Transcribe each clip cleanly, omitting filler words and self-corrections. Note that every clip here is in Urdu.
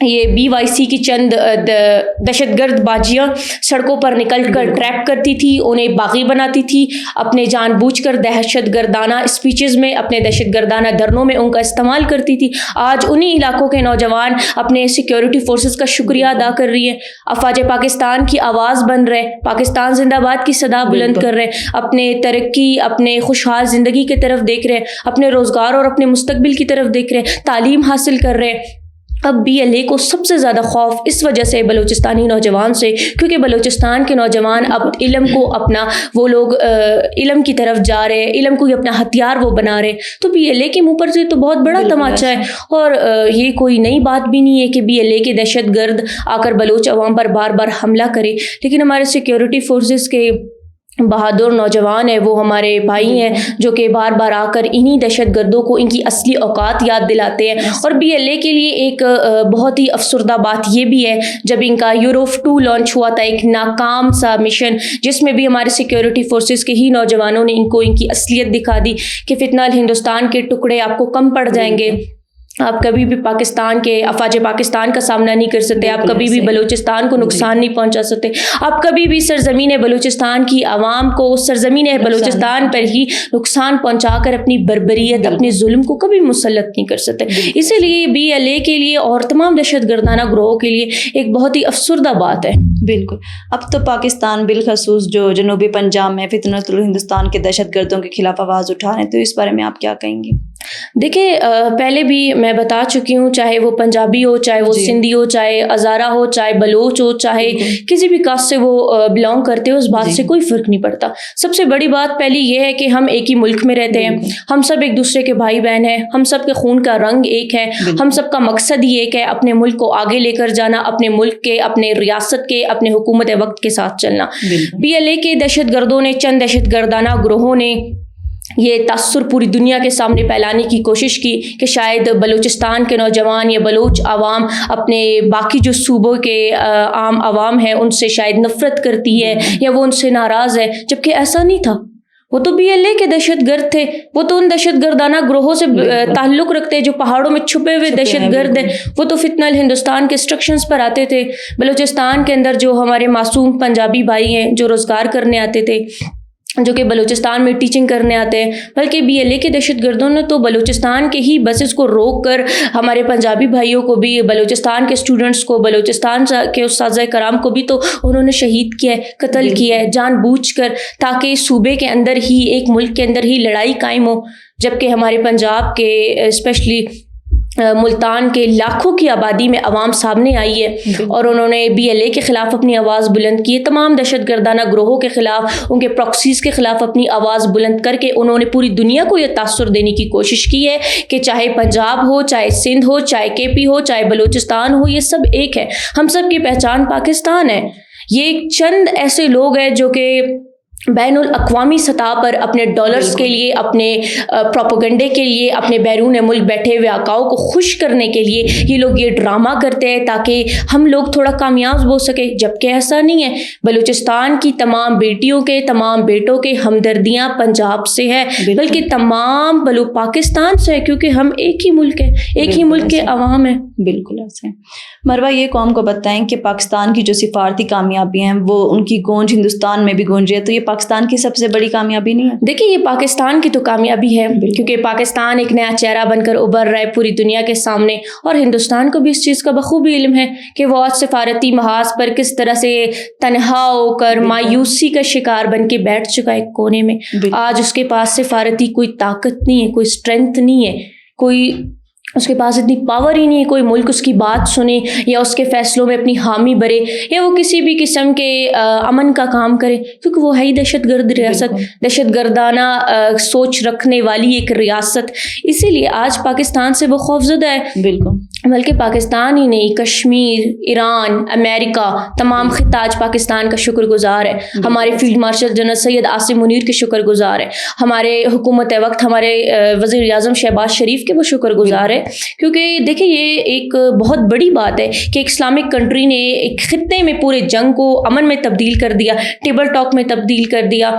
یہ BYC کی چند دہشت گرد باجیاں سڑکوں پر نکل کر ٹریپ کرتی تھی, انہیں باغی بناتی تھی, اپنے جان بوجھ کر دہشت گردانہ اسپیچز میں, اپنے دہشت گردانہ دھرنوں میں ان کا استعمال کرتی تھی. آج انہی علاقوں کے نوجوان اپنے سیکیورٹی فورسز کا شکریہ ادا کر رہی ہیں, افواج پاکستان کی آواز بن رہے, پاکستان زندہ باد کی صدا بلند کر رہے, اپنے ترقی, اپنے خوشحال زندگی کی طرف دیکھ رہے, اپنے روزگار اور اپنے مستقبل کی طرف دیکھ رہے, تعلیم حاصل کر رہے. اب BLA کو سب سے زیادہ خوف اس وجہ سے بلوچستانی نوجوان سے, کیونکہ بلوچستان کے نوجوان اب علم کو اپنا, وہ لوگ علم کی طرف جا رہے, علم کو ہی اپنا ہتھیار وہ بنا رہے. تو BLA کے منہ پر سے تو بہت بڑا تماچا ہے, اور یہ کوئی نئی بات بھی نہیں ہے کہ BLA کے دہشت گرد آ کر بلوچ عوام پر بار بار حملہ کرے. لیکن ہمارے سیکیورٹی فورسز کے بہادر نوجوان ہیں, وہ ہمارے بھائی ہیں جو کہ بار بار آ کر انہی دہشت گردوں کو ان کی اصلی اوقات یاد دلاتے ہیں. اور BLA کے لیے ایک بہت ہی افسردہ بات یہ بھی ہے, جب ان کا یوروف 2 لانچ ہوا تھا, ایک ناکام سا مشن, جس میں بھی ہمارے سیکیورٹی فورسز کے ہی نوجوانوں نے ان کو ان کی اصلیت دکھا دی کہ فتنہ ہندوستان کے ٹکڑے آپ کو کم پڑ جائیں گے, آپ کبھی بھی پاکستان کے افواج پاکستان کا سامنا نہیں کر سکتے, آپ کبھی بھی بلوچستان کو نقصان نہیں پہنچا سکتے, آپ کبھی بھی سرزمین بلوچستان کی عوام کو سرزمین بلوچستان پر ہی نقصان پہنچا کر اپنی بربریت, اپنے ظلم کو کبھی مسلط نہیں کر سکتے. اسی لیے BLA کے لیے اور تمام دہشت گردانہ گروہوں کے لیے ایک بہت ہی افسردہ بات ہے. بالکل. اب تو پاکستان بالخصوص جو جنوبی پنجاب میں فتنہ ہندوستان کے دہشت گردوں کے خلاف آواز اٹھا رہے ہیں, تو اس بارے میں آپ کیا کہیں گے؟ دیکھیں, پہلے بھی میں بتا چکی ہوں, چاہے وہ پنجابی ہو, چاہے وہ سندھی ہو, چاہے ہزارہ ہو, چاہے بلوچ ہو, چاہے کسی بھی کاسٹ سے وہ بلانگ کرتے ہو, اس بات سے کوئی فرق نہیں پڑتا. سب سے بڑی بات پہلی یہ ہے کہ ہم ایک ہی ملک میں رہتے ہیں, ہم سب ایک دوسرے کے بھائی بہن ہیں, ہم سب کے خون کا رنگ ایک ہے, ہم سب کا مقصد ہی ایک ہے, اپنے ملک کو آگے لے کر جانا, اپنے ملک کے, اپنے ریاست کے, اپنے حکومت وقت کے ساتھ چلنا. BLA کے دہشت گردوں نے, چند دہشت گردانہ گروہوں نے یہ تاثر پوری دنیا کے سامنے پھیلانے کی کوشش کی کہ شاید بلوچستان کے نوجوان یا بلوچ عوام اپنے باقی جو صوبوں کے عام عوام ہیں ان سے شاید نفرت کرتی ہے یا وہ ان سے ناراض ہے, جبکہ ایسا نہیں تھا. وہ تو BLA کے دہشت گرد تھے, وہ تو ان دہشت گردانہ گروہوں سے تعلق رکھتے جو پہاڑوں میں چھپے ہوئے دہشت گرد ہیں. وہ تو فتنہ ہندوستان کے انسٹرکشنز پر آتے تھے. بلوچستان کے اندر جو ہمارے معصوم پنجابی بھائی ہیں جو روزگار کرنے آتے تھے, جو کہ بلوچستان میں ٹیچنگ کرنے آتے ہیں, بلکہ BLA کے دہشت گردوں نے تو بلوچستان کے ہی بسز کو روک کر ہمارے پنجابی بھائیوں کو بھی, بلوچستان کے اسٹوڈنٹس کو, بلوچستان کے اساتذہ کرام کو بھی تو انہوں نے شہید کیا ہے, قتل کیا ہے جان بوجھ کر, تاکہ صوبے کے اندر ہی, ایک ملک کے اندر ہی لڑائی قائم ہو. جبکہ ہمارے پنجاب کے اسپیشلی ملتان کے لاکھوں کی آبادی میں عوام سامنے آئی ہے اور انہوں نے BLA کے خلاف اپنی آواز بلند کی ہے. تمام دہشت گردانہ گروہوں کے خلاف, ان کے پراکسیز کے خلاف اپنی آواز بلند کر کے انہوں نے پوری دنیا کو یہ تاثر دینے کی کوشش کی ہے کہ چاہے پنجاب ہو, چاہے سندھ ہو, چاہے KP ہو, چاہے بلوچستان ہو, یہ سب ایک ہے, ہم سب کی پہچان پاکستان ہے. یہ چند ایسے لوگ ہیں جو کہ بین الاقوامی سطح پر اپنے ڈالرز کے لیے, اپنے پروپیگنڈے کے لیے, اپنے بیرون ملک بیٹھے ہوئے آقاؤں کو خوش کرنے کے لیے یہ لوگ یہ ڈرامہ کرتے ہیں تاکہ ہم لوگ تھوڑا کامیاب ہو سکے, جبکہ ایسا نہیں ہے. بلوچستان کی تمام بیٹیوں کے, تمام بیٹوں کے ہمدردیاں پنجاب سے ہے, بلکہ تمام پاکستان سے ہے, کیونکہ ہم ایک ہی ملک ہے, ایک ہی ملک کے عوام ہیں. بالکل ایسے. مروہ, یہ قوم کو بتائیں کہ پاکستان کی جو سفارتی کامیابیاں ہیں وہ ان کی گونج ہندوستان میں بھی گونج ہے, تو یہ پاکستان کی سب سے بڑی کامیابی نہیں ہے؟ دیکھیے, یہ پاکستان کی تو کامیابی ہے کیونکہ پاکستان ایک نیا چہرہ بن کر ابھر رہا ہے پوری دنیا کے سامنے, اور ہندوستان کو بھی اس چیز کا بخوبی علم ہے کہ وہ آج سفارتی محاذ پر کس طرح سے تنہا ہو کر مایوسی کا شکار بن کے بیٹھ چکا ہے ایک کونے میں. آج اس کے پاس سفارتی کوئی طاقت نہیں ہے, کوئی اسٹرینتھ نہیں ہے, کوئی اس کے پاس اتنی پاور ہی نہیں ہے کوئی ملک اس کی بات سنے یا اس کے فیصلوں میں اپنی حامی بھرے یا وہ کسی بھی قسم کے امن کا کام کرے, کیونکہ وہ ہے ہی دہشت گرد ریاست, دہشت گردانہ سوچ رکھنے والی ایک ریاست. اسی لیے آج پاکستان سے وہ خوفزدہ ہے. بالکل. بلکہ پاکستان ہی نہیں, کشمیر, ایران, امریکہ, تمام خطہ آج پاکستان کا شکر گزار ہے. ہمارے field marshal general Syed Asim Munir کے شکر گزار ہے, ہمارے حکومت وقت ہمارے وزیر اعظم شہباز شریف کے وہ شکر گزار ہے. کیونکہ دیکھیں, یہ ایک بہت بڑی بات ہے کہ ایک اسلامک کنٹری نے ایک خطے میں پورے جنگ کو امن میں تبدیل کر دیا, ٹیبل ٹاک میں تبدیل کر دیا,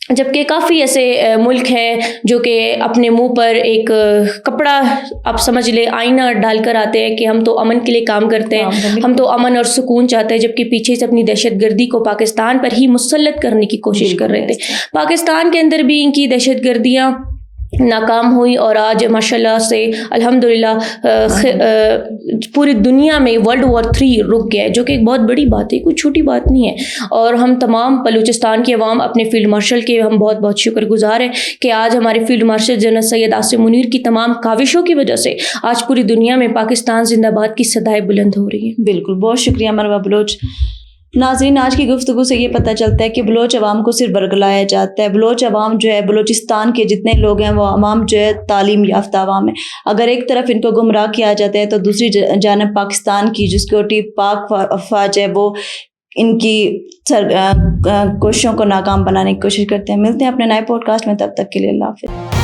جبکہ کافی ایسے ملک ہیں جو کہ اپنے منہ پر ایک کپڑا آپ سمجھ لیں آئینہ ڈال کر آتے ہیں کہ ہم تو امن کے لیے کام کرتے ہیں، ہم تو امن اور سکون چاہتے ہیں، جبکہ پیچھے سے اپنی دہشت گردی کو پاکستان پر ہی مسلط کرنے کی کوشش کر رہے تھے۔ پاکستان کے اندر بھی ان کی دہشت گردیاں ناکام ہوئی اور آج ماشاء اللہ سے الحمدللہ پوری دنیا میں ورلڈ وار 3 رک گیا ہے، جو کہ ایک بہت بڑی بات ہے، کوئی چھوٹی بات نہیں ہے۔ اور ہم تمام بلوچستان کے عوام اپنے فیلڈ مارشل کے ہم بہت بہت شکر گزار ہیں کہ آج ہمارے field marshal general Syed Asim Munir کی تمام کاوشوں کی وجہ سے آج پوری دنیا میں پاکستان زندہ باد کی صدائیں بلند ہو رہی ہیں۔ بالکل، بہت شکریہ مروہ بلوچ۔ ناظرین، آج کی گفتگو سے یہ پتہ چلتا ہے کہ بلوچ عوام کو صرف برگلایا جاتا ہے۔ بلوچ عوام جو ہے، بلوچستان کے جتنے لوگ ہیں وہ عوام جو ہے تعلیم یافتہ عوام ہے۔ اگر ایک طرف ان کو گمراہ کیا جاتا ہے تو دوسری جانب پاکستان کی جو سیکورٹی پاک افواج ہے وہ ان کی کوششوں کو ناکام بنانے کی کوشش کرتے ہیں۔ ملتے ہیں اپنے نئے پوڈ کاسٹ میں، تب تک کے لیے اللہ حافظ۔